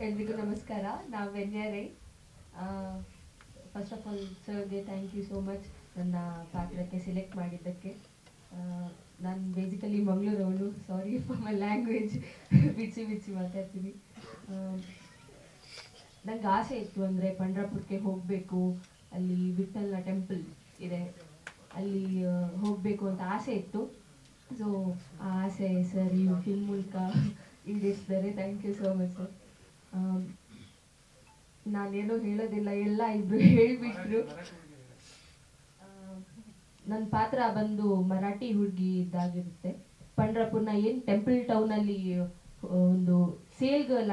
ಎಲ್ರಿಗೂ ನಮಸ್ಕಾರ. ನಾವು Venya Rai. First of all ಸರ್ಗೆ ಥ್ಯಾಂಕ್ ಯು ಸೋ ಮಚ್ ನನ್ನ ಪಾತ್ರಕ್ಕೆ ಸೆಲೆಕ್ಟ್ ಮಾಡಿದ್ದಕ್ಕೆ. ನಾನು ಬೇಸಿಕಲಿ ಮಂಗಳೂರವಳು, ಸಾರಿ ಫಾರ್ ಮೈ ಲ್ಯಾಂಗ್ವೇಜ್, ಬಿಚ್ಚಿ ಬಿಚ್ಚಿ ಮಾತಾಡ್ತೀನಿ. ನನಗೆ ಆಸೆ ಇತ್ತು ಅಂದರೆ ಪಂಡ್ರಾಪುರಕ್ಕೆ ಹೋಗಬೇಕು, ಅಲ್ಲಿ ವಿಠಲ್ನ ಟೆಂಪಲ್ ಇದೆ, ಅಲ್ಲಿ ಹೋಗಬೇಕು ಅಂತ ಆಸೆ ಇತ್ತು. ಸೊ ಆ ಆಸೆ ಸರ್ ಈ ಫಿಲ್ಮ್ ಮೂಲಕ ಈಡೇರಿಸಿದ್ದಾರೆ. Thank you so much sir. ನಾನೇನೋ ಹೇಳೋದಿಲ್ಲ, ಎಲ್ಲ ಇಬ್ರು ಹೇಳಿಬಿಟ್ರು. ನನ್ನ ಪಾತ್ರ ಬಂದು ಮರಾಠಿ ಹುಡುಗಿ ಇದ್ದಾಗಿರುತ್ತೆ. ಪಂಡ್ರಾಪುರ್ನ ಏನು ಟೆಂಪಲ್ ಟೌನಲ್ಲಿ ಒಂದು ಸೇಲ್ ಗರ್ಲ್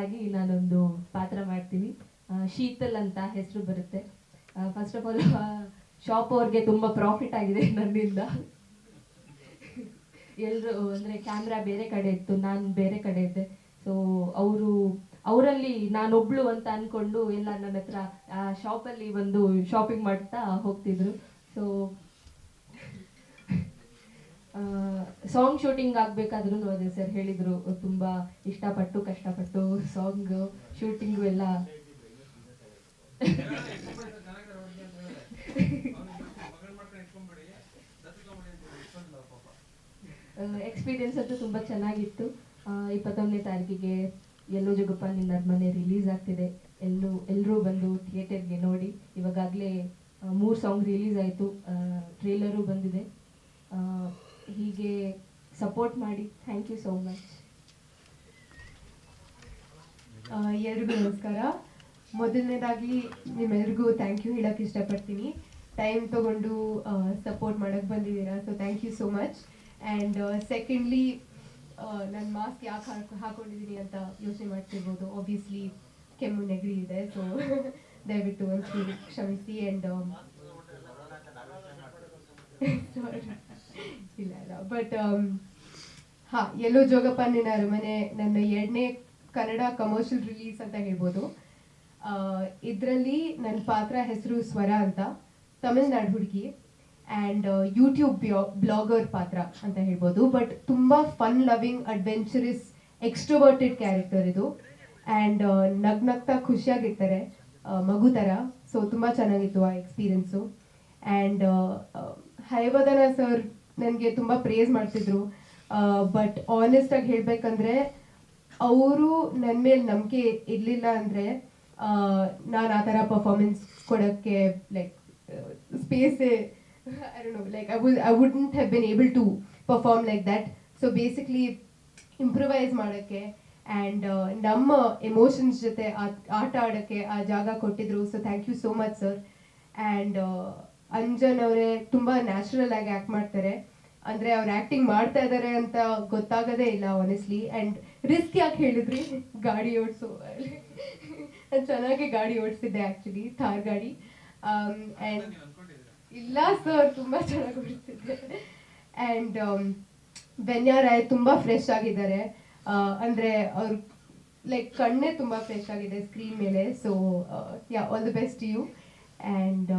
ಆಗಿ ನಾನೊಂದು ಪಾತ್ರ ಮಾಡ್ತೀನಿ. ಶೀತಲ್ ಅಂತ ಹೆಸರು ಬರುತ್ತೆ. ಫಸ್ಟ್ ಆಫ್ ಆಲ್ ಶಾಪ್ ಅವ್ರಿಗೆ ತುಂಬ ಪ್ರಾಫಿಟ್ ಆಗಿದೆ ನನ್ನಿಂದ. ಎಲ್ಲರೂ ಅಂದರೆ ಕ್ಯಾಮ್ರಾ ಬೇರೆ ಕಡೆ ಇತ್ತು, ನಾನು ಬೇರೆ ಕಡೆ ಇದ್ದೆ. ಸೊ ಅವರಲ್ಲಿ ನಾನೊಬ್ಳು ಅಂತ ಅಂದ್ಕೊಂಡು ಎಲ್ಲ ನನ್ನ ಹತ್ರ ಶಾಪಲ್ಲಿ ಬಂದು ಶಾಪಿಂಗ್ ಮಾಡ್ತಾ ಹೋಗ್ತಿದ್ರು. ಸೊ ಸಾಂಗ್ ಶೂಟಿಂಗ್ ಆಗಬೇಕಾದ್ರೂ ಅದೇ ಸರ್ ಹೇಳಿದರು, ತುಂಬ ಇಷ್ಟಪಟ್ಟು ಕಷ್ಟಪಟ್ಟು ಸಾಂಗ್ ಶೂಟಿಂಗು ಎಲ್ಲ ಎಕ್ಸ್ಪೀರಿಯನ್ಸ್ ಅಂತೂ ತುಂಬ ಚೆನ್ನಾಗಿತ್ತು. 21ನೇ ತಾರೀಕಿಗೆ ಎಲ್ಲೋ ಜೋಗಪ್ಪ ನಿನ್ನ ಅರಮನೆ ರಿಲೀಸ್ ಆಗ್ತಿದೆ. ಎಲ್ಲರೂ ಬಂದು ಥಿಯೇಟರ್ಗೆ ನೋಡಿ. ಇವಾಗಲೇ 3 ಸಾಂಗ್ ರಿಲೀಸ್ ಆಯಿತು, ಟ್ರೇಲರು ಬಂದಿದೆ. ಹೀಗೆ ಸಪೋರ್ಟ್ ಮಾಡಿ. Thank you so much. ಎಲ್ರಿಗೂ ನಮಸ್ಕಾರ. ಮೊದಲನೇದಾಗಿ ನಿಮ್ಮೆಲ್ರಿಗೂ ಥ್ಯಾಂಕ್ ಯು ಹೇಳೋಕ್ಕೆ ಇಷ್ಟಪಡ್ತೀನಿ. ಟೈಮ್ ತೊಗೊಂಡು ಸಪೋರ್ಟ್ ಮಾಡೋಕ್ಕೆ ಬಂದಿದ್ದೀರಾ, so thank you so much. And secondly, ನನ್ನ ಮಾಸ್ಕ್ ಯಾಕೆ ಹಾಕೊಂಡಿದ್ದೀನಿ ಅಂತ ಯೋಚನೆ ಮಾಡ್ತಿರ್ಬೋದು. ಆಬ್ವಿಯಸ್ಲಿ ಕೆಮ್ಮು ನೆಗಡಿ ಇದೆ, ಸೊ ದಯವಿಟ್ಟು ಒಂಚೂರು ಕ್ಷಮಿಸಿ. ಆ್ಯಂಡ್ ಇಲ್ಲ ಬಟ್ ಹಾಂ, ಎಲ್ಲೋ ಜೋಗಪ್ಪ ನಿನ್ನ ಅರಮನೆ ನನ್ನ 2ನೇ ಕನ್ನಡ ಕಮರ್ಷಿಯಲ್ ರಿಲೀಸ್ ಅಂತ ಹೇಳ್ಬೋದು. ಇದರಲ್ಲಿ ನನ್ನ ಪಾತ್ರ ಹೆಸರು ಸ್ವರ ಅಂತ, ತಮಿಳ್ನಾಡು ಹುಡುಗಿ, ಆ್ಯಂಡ್ ಯೂಟ್ಯೂಬ್ ಬ್ಲಾಗರ್ ಪಾತ್ರ ಅಂತ ಹೇಳ್ಬೋದು. ಬಟ್ ತುಂಬ ಫನ್ ಲವಿಂಗ್ ಅಡ್ವೆಂಚರಸ್ ಎಕ್ಸ್ಟ್ರೋವರ್ಟೆಡ್ ಕ್ಯಾರೆಕ್ಟರ್ ಇದು. ಆ್ಯಂಡ್ ನಗ್ನಗ್ತಾ ಖುಷಿಯಾಗಿರ್ತಾರೆ, ಮಗು ಥರ. ಸೊ ತುಂಬ ಚೆನ್ನಾಗಿತ್ತು ಆ ಎಕ್ಸ್ಪೀರಿಯನ್ಸು. ಆ್ಯಂಡ್ ಹೈವದನ ಸರ್ ನನಗೆ ತುಂಬ ಪ್ರೇಸ್ ಮಾಡ್ತಿದ್ರು. ಬಟ್ ಆನೆಸ್ಟಾಗಿ ಹೇಳಬೇಕಂದ್ರೆ ಅವರು ನನ್ನ ಮೇಲೆ ನಂಬಿಕೆ ಇರಲಿಲ್ಲ ಅಂದರೆ ನಾನು ಆ ಥರ ಪರ್ಫಾರ್ಮೆನ್ಸ್ ಕೊಡೋಕ್ಕೆ like ಸ್ಪೇಸೇ I don't know, like I wouldn't have been able to perform like that. So basically improvise ಮಾಡೋಕ್ಕೆ ಆ್ಯಂಡ್ ನಮ್ಮ ಎಮೋಷನ್ಸ್ ಜೊತೆ ಆಟ ಆಡೋಕ್ಕೆ ಆ ಜಾಗ ಕೊಟ್ಟಿದ್ರು. So thank you so much sir. And Anjan ಅವರೇ ತುಂಬ ನ್ಯಾಚುರಲ್ ಆಗಿ ಆ್ಯಕ್ಟ್ ಮಾಡ್ತಾರೆ. ಅಂದರೆ ಅವ್ರು ಆ್ಯಕ್ಟಿಂಗ್ ಮಾಡ್ತಾ ಇದ್ದಾರೆ ಅಂತ ಗೊತ್ತಾಗೋದೇ ಇಲ್ಲ ಆನೆಸ್ಟ್ಲಿ. ಆ್ಯಂಡ್ ರಿಸ್ಕ್ ಯಾಕೆ ಹೇಳಿದ್ರಿ, ಗಾಡಿ ಓಡಿಸೋ ನಾನು ಚೆನ್ನಾಗಿ ಗಾಡಿ ಓಡಿಸಿದ್ದೆ ಆ್ಯಕ್ಚುಲಿ, ಥಾರ್ ಗಾಡಿ. ಆ್ಯಂಡ್ ಇಲ್ಲ ಸರ್, ತುಂಬ ಚೆನ್ನಾಗಿ ಓಡಿಸ್ತಿದ್ದೆ. ಆ್ಯಂಡ್ ವೆನ್ಯಾ ರಾಯ್ ತುಂಬ ಫ್ರೆಶ್ ಆಗಿದ್ದಾರೆ. ಅಂದರೆ ಅವ್ರು ಲೈಕ್ ಕಣ್ಣೇ ತುಂಬ ಫ್ರೆಶ್ ಆಗಿದೆ ಸ್ಕ್ರೀನ್ ಮೇಲೆ. So yeah, all the best you. And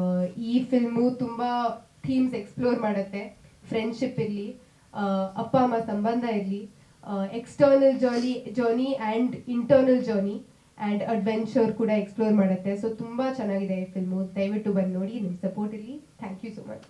ಈ ಫಿಲ್ಮು ತುಂಬ ಥೀಮ್ಸ್ ಎಕ್ಸ್ಪ್ಲೋರ್ ಮಾಡುತ್ತೆ. ಫ್ರೆಂಡ್ಶಿಪ್ ಇರಲಿ, ಅಪ್ಪ ಅಮ್ಮ ಸಂಬಂಧ ಇರಲಿ, external journey and internal journey and adventure ಕೂಡ ಎಕ್ಸ್ಪ್ಲೋರ್ ಮಾಡುತ್ತೆ. ಸೊ ತುಂಬ ಚೆನ್ನಾಗಿದೆ ಈ ಫಿಲ್ಮು. ದಯವಿಟ್ಟು ಬಂದು ನೋಡಿ, ನಿಮ್ಮ ಸಪೋರ್ಟ್ ಇರಲಿ. Thank you so much.